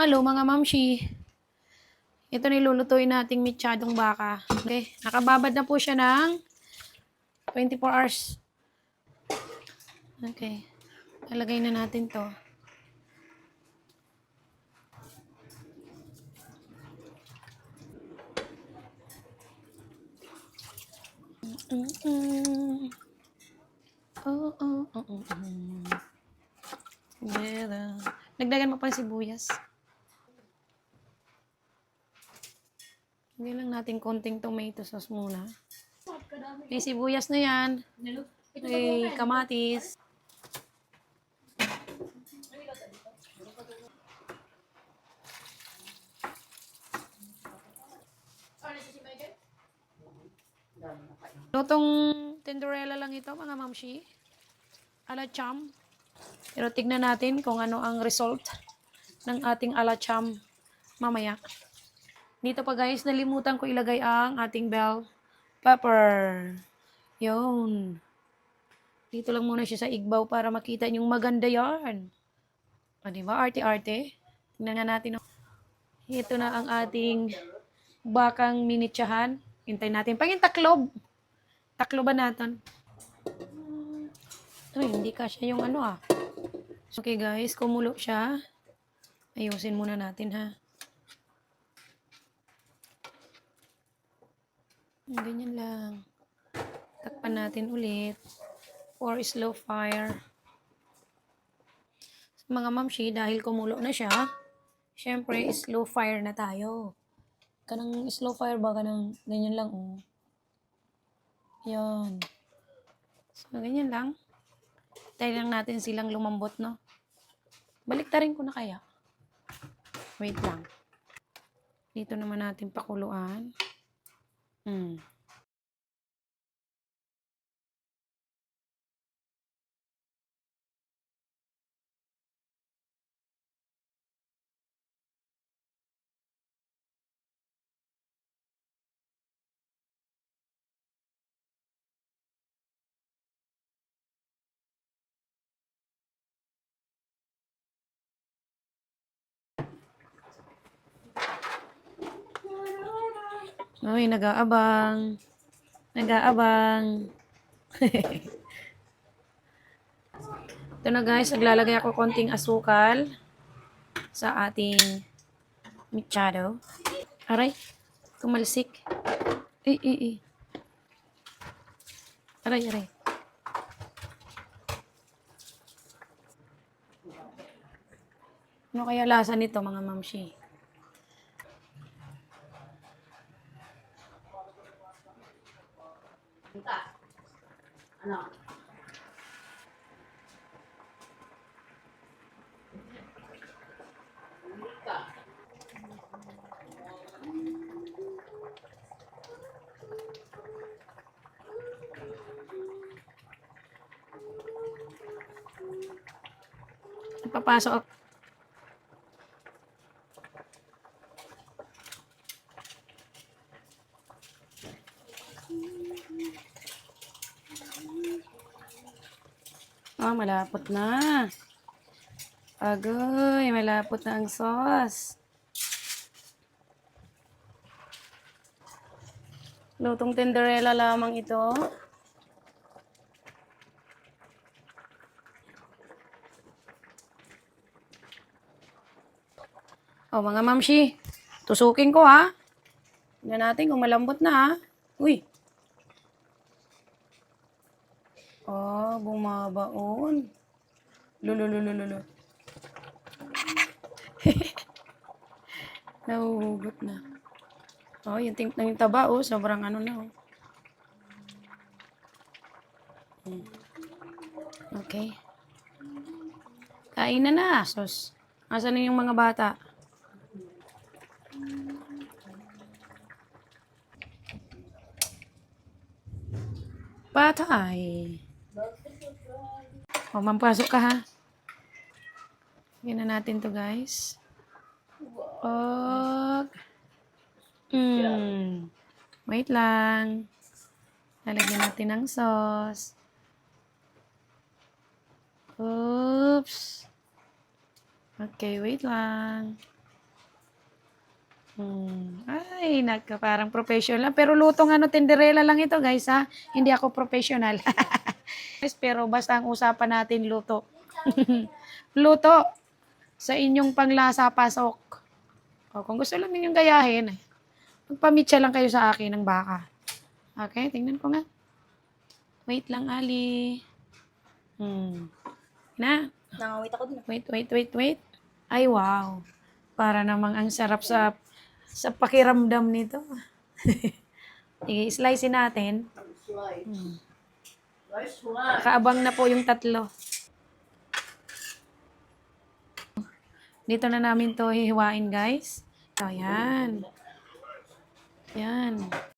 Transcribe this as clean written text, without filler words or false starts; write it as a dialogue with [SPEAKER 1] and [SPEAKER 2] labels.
[SPEAKER 1] Hello mga mamshi. Ito nilulutuin nating mitsadong baka. Okay, nakababad na po siya ng 24 hours. Okay, lalagay na natin to. Nagdagan mo pa sibuyas. Hindi lang natin konting tomato sauce muna. May sibuyas na yan. May kamatis. Lutong tenderella lang ito mga mamshi. Alacham. Pero tignan natin kung ano ang result ng ating alacham mamaya. Dito pa guys, nalimutan ko ilagay ang ating bell pepper. Yun. Dito lang muna siya sa igbaw para makita yung maganda yan. O diba? Arte-arte. Tingnan nga natin. Ito na ang ating bakang minitsahan. Hintayin natin. Pangin taklob. Takloban natin. Uy, hindi kasya yung ano ah. Okay guys, kumulo siya. Ayusin muna natin ha. Ganyan lang. Takpan natin ulit. For slow fire. Mga mamshi, dahil kumulo na siya, syempre, slow fire na tayo. Kanang slow fire ba? Kanang ganyan lang, oh. Yan. So, ganyan lang. Tayo lang natin silang lumambot, no? Baliktarin ko na kaya. Wait lang. Dito naman natin pakuluan. Uy, nag-aabang. Nag-aabang. Ito na guys, naglalagay ako konting asukal sa ating mechado. Aray, tumalsik. Aray, aray. Ano kaya lasa nito mga mamshi? Ano? Papasok. Oh, malapot na. Agoy, malapot na ang sauce. Lutong tenderella lamang ito. Oh, mga mamshi, tusukin ko ha. Tignan natin kung malambot na ha. Uy. Oh, bumabaon. Lulululululo. Nahuhugot na. Oh, yung taba oh, sobrang ano na oh. Okay. Kain na. Sos. Asan na yung mga bata? Patay. O, mampasok ka ha. Yan na natin to guys. Wait lang. Lalagyan natin ng sauce. Oops. Okay, wait lang. Ay, parang professional. Pero lutong ano, tinderella lang ito, guys, ha? Hindi ako professional. Guys, pero basta ang usapan natin, luto. Luto. Sa inyong panglasa, pasok. O, kung gusto lang ninyong gayahin, magpamitsa lang kayo sa akin ng baka. Okay, tingnan ko nga. Wait lang, Ali. Na.
[SPEAKER 2] Nangawit ako dun.
[SPEAKER 1] Wait. Ay, wow. Para namang ang sarap sa pakiramdam nito. Sige, slicein natin. Kaabang na po yung tatlo. Dito na namin to hihiwain, guys. So, yan. Yan.